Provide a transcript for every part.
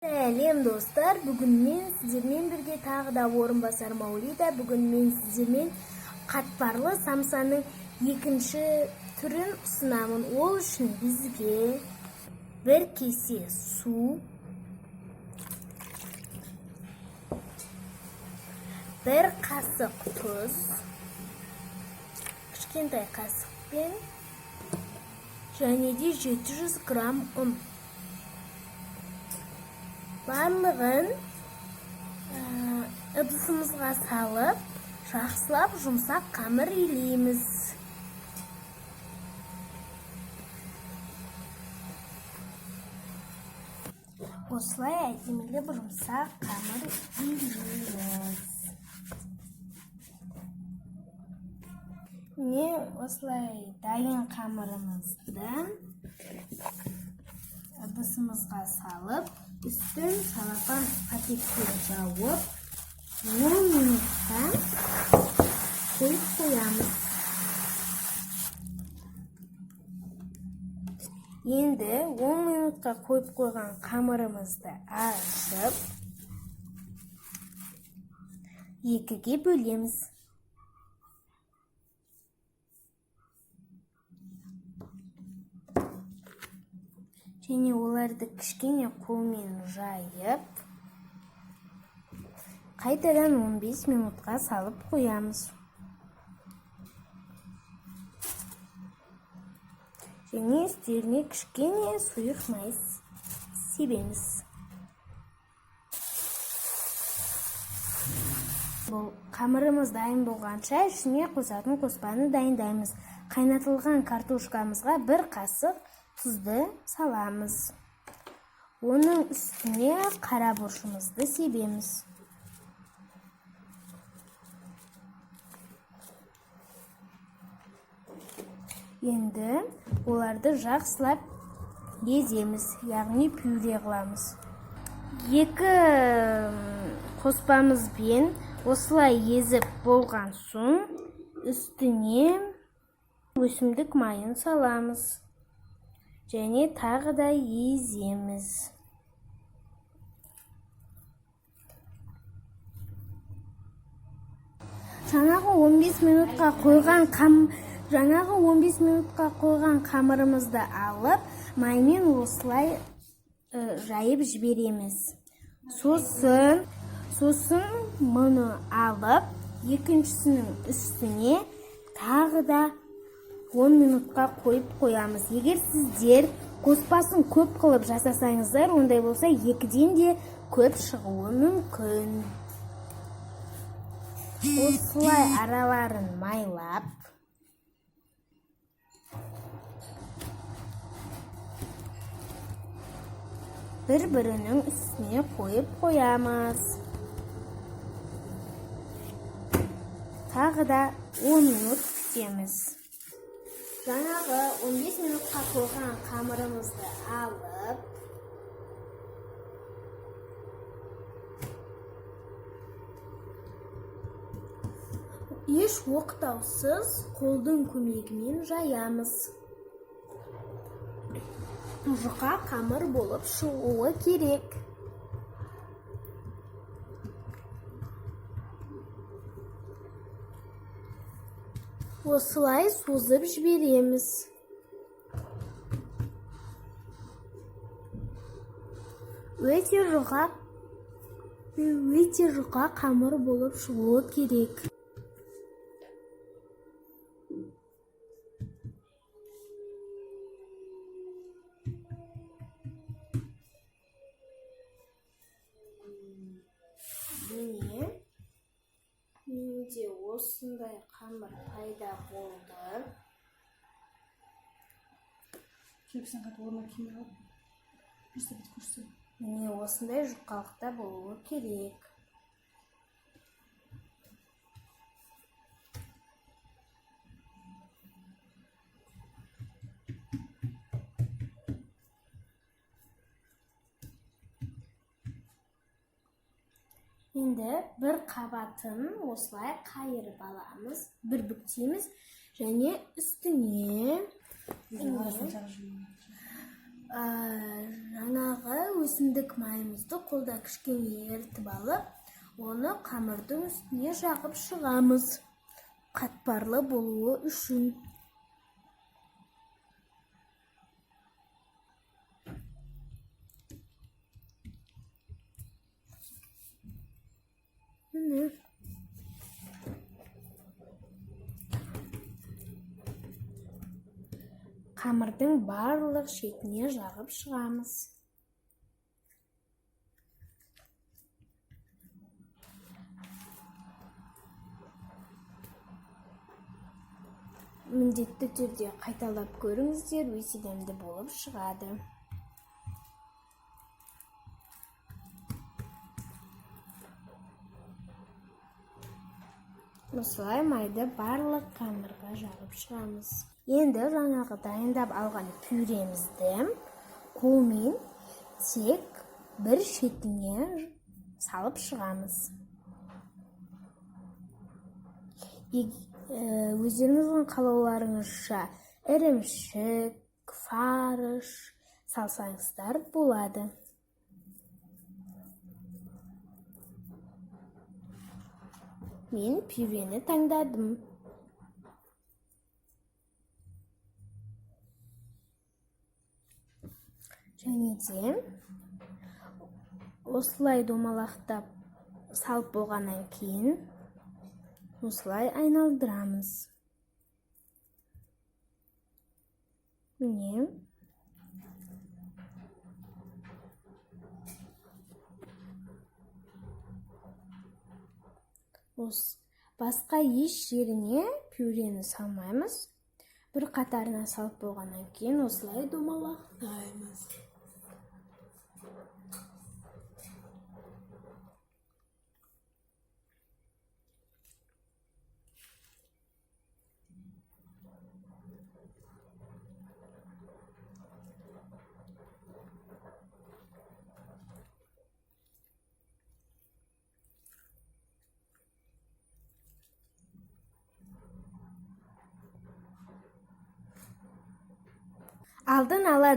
Сәлем достар, бүгін мен сіздермен бірге тағы да орынбасар Маулида. Бүгін мен сіздермен қатпарлы самсаның екінші түрін ұсынамын. Ол үшін бізге бір кесе су, бір қасық тұз, кішкентай қасықпен және де 700 грамм ұн. Барлығын ыдысымызға салып, жақсылап жұмсақ қамыр илейміз. Осылай әдемілеп жұмсақ қамыр илейміз. Міне осылай дайын қамырымызды ыдысымызға салып, үстін салафан пакетпен жауып, 10 минутта қойып қоямыз. Енді 10 минутқа қойып қойған қамырымызды ашып, екіге бөлеміз. Және оларды кішкене қолмен жайып, қайтадан 15 минутқа салып қоямыз. Және үстеріне кішкене сұйық май себеміз. Бұл қамырымыз дайын болғанша ішіне қосатын қоспаны дайындаймыз. Қайнатылған картошкамызға бір қасық тұзды саламыз. Оның үстіне қара бұршымызды себеміз. Енді оларды жақсылап еземіз, яғни пюре қыламыз. Екі қоспамызбен осылай езіп болған соң, үстіне өсімдік майын саламыз. Және тағы да еземіз. Жаңағы 15 минутқа қойған қамырымызды алып, маймен осылай жайып жібереміз. Сосын мұны алып, екіншісінің үстіне тағы да 10 минутқа қойып қоямыз. Егер сіздер қоспасын көп қылып жасасаңыздар, ондай болса 2-ден де көп шығуы мүмкін. Осылай араларын майлап, бір-бірінің үстіне қойып қоямыз. Тағы да 10 минут күтеміз. Жаңағы 15 минутқа қойған қамырымызды алып, еш оқтаусыз қолдың көмегімен жаямыз. Жұқа қамыр болып шығуы керек. Осылай созып жібереміз. Өте жұқа қамыр болып шығуы керек. Менде осындай қамыр пайда болды. Міне осындай жұқалықта болуы керек. Енді бір қабатын осылай қайырып аламыз, бір бүктейміз және үстіне жаңағы өсімдік майымызды қолда кішкене ерітіп алып, оны қамырдың үстіне жағып шығамыз, қатпарлы болуы үшін. Қамырдың барлық шетіне жағып шығамыз. Міндетті түрде қайталап көріңіздер, өте дәмді болып шығады. Осылай майды барлық қамырға жағып шығамыз. Енді жаңағы дайындап алған пюремізді қолмен тек бір шетіне салып шығамыз. Өздеріңіздің қалауларыңызша ірімшік, фарш салсаңыздар болады. Мен пюрені таңдадым. Және де осылай домалақтап салып болғаннан кейін осылай айналдырамыз. Міне. Басқа еш жеріне пюрені салмаймыз. Бір қатарына салып болғаннан кейін осылай домалақтаймыз. Алдын ала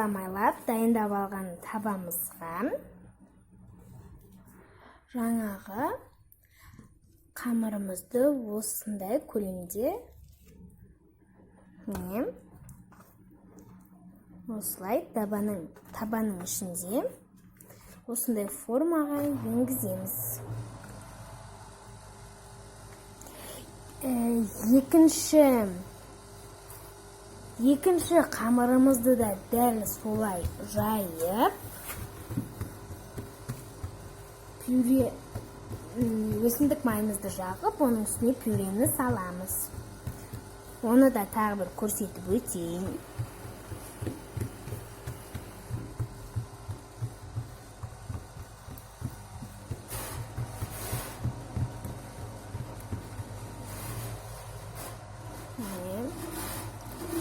майлап дайындап алған табамызға жаңағы қамырымызды осындай көлемде осылай табаның ішінде осындай формаға енгіземіз. Екінші қамырымызды да дәл солай жайып, өсімдік майымызды жағып, оның үстіне пюрені саламыз. Оны да тағы бір көрсетіп өтейін.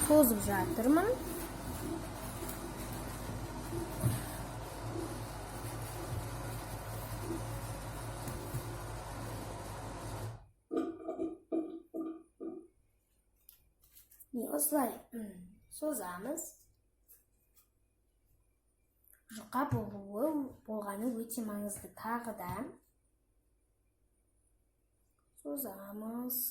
Созып жатырмын. Осылай созамыз. Жұқа болғаны өте маңызды. Тағы да созамыз.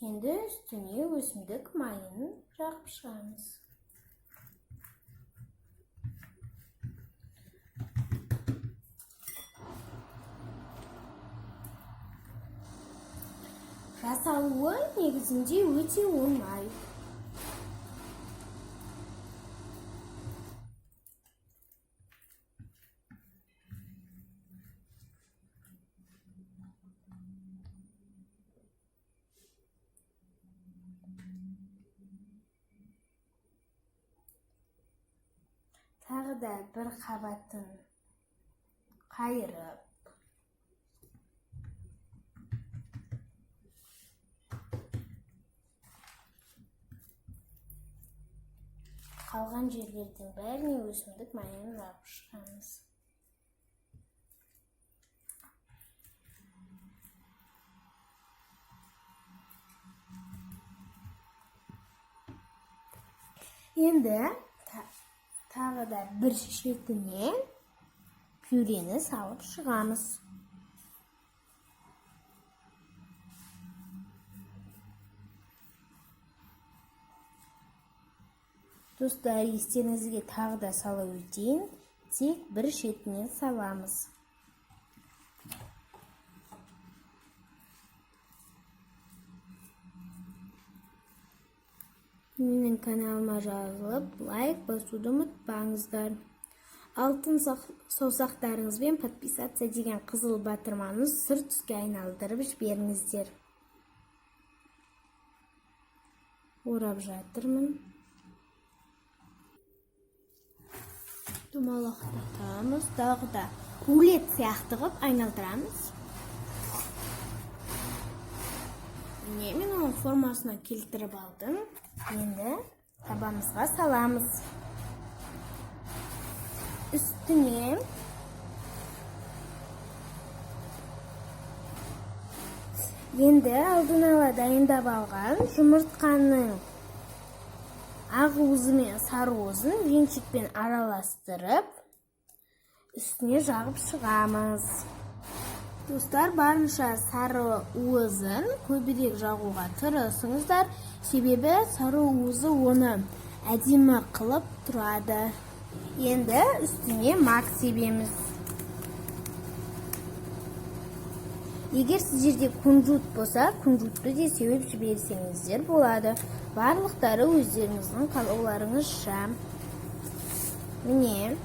Енді үстіне өсімдік майын жағып шығамыз. Жасалуы негізінде өте оңай. Тағы да бір қабатын қайырып, қалған жерлердің бәріне өсімдік майын жағып шығамыз. Енді тағы да бір шетіне пюрені салып шығамыз. Достар, естеріңізге тағы да сала өтейін, тек бір шетіне саламыз. Менің каналыма жазылып, лайк басуды ұмытпаңыздар. Алтын саусақтарыңызбен подписаться деген қызыл батырманы сұр түске айналдырып жіберіңіздер. Орап жатырмын. Думалақтатамыз, тағы да рулет сияқты қылып айналдырамыз. Мен оның формасына келтіріп алдым. Енді табамызға саламыз. Үстіне енді алдын ала дайындап алған жұмыртқаның ақ уызы мен сары уызын венчикпен араластырып, үстіне жағып шығамыз. Достар, барынша сары уызын көбірек жағуға тырысыңыздар, себебі сары уызы оны әдемі қылып тұрады. Енді үстіне мак себеміз. Егер сіздерде кунжут болса, кунжутты де сеуіп жіберсеңіздер болады. Барлықтары өздеріңіздің қалауларыңызша. Міне,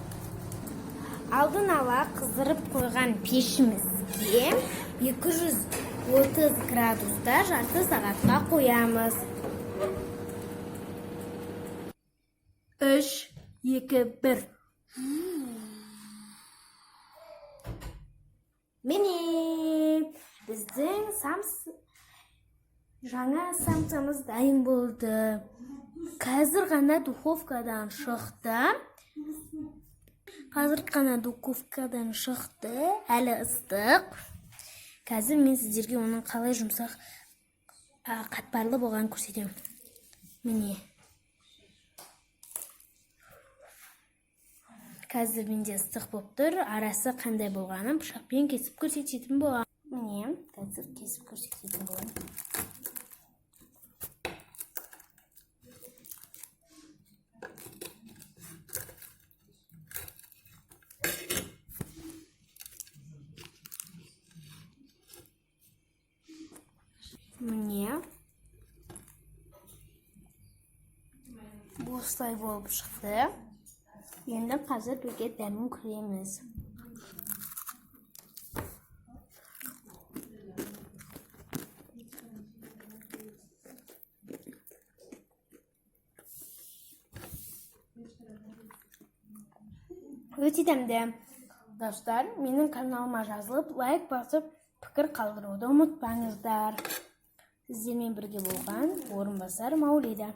алдын ала қыздырып қойған пешімізге 230 градуста жарты сағатқа қоямыз. 3, 2, 1. Міне, біздің жаңа самсамыз дайын болды. Қазір ғана духовкадан шықты. Әлі ыстық. Қазір мен сіздерге оның қалай жұмсақ қатпарлы болғанын көрсетемін. Міне. Қазір менде ыстық болып тұр. Арасы қандай болғанын пышақпен кесіп көрсететін болған. Міне, қазір кесіп көрсететін болған. Міне, осылай болып шықты. Енді қазір бірге дәмін көреміз. Өте дәмді. Достар, менің каналыма жазылып, лайк басып, пікір қалдыруды ұмытпаңыздар. Сіздермен бірге болған Орынбасар Маулида.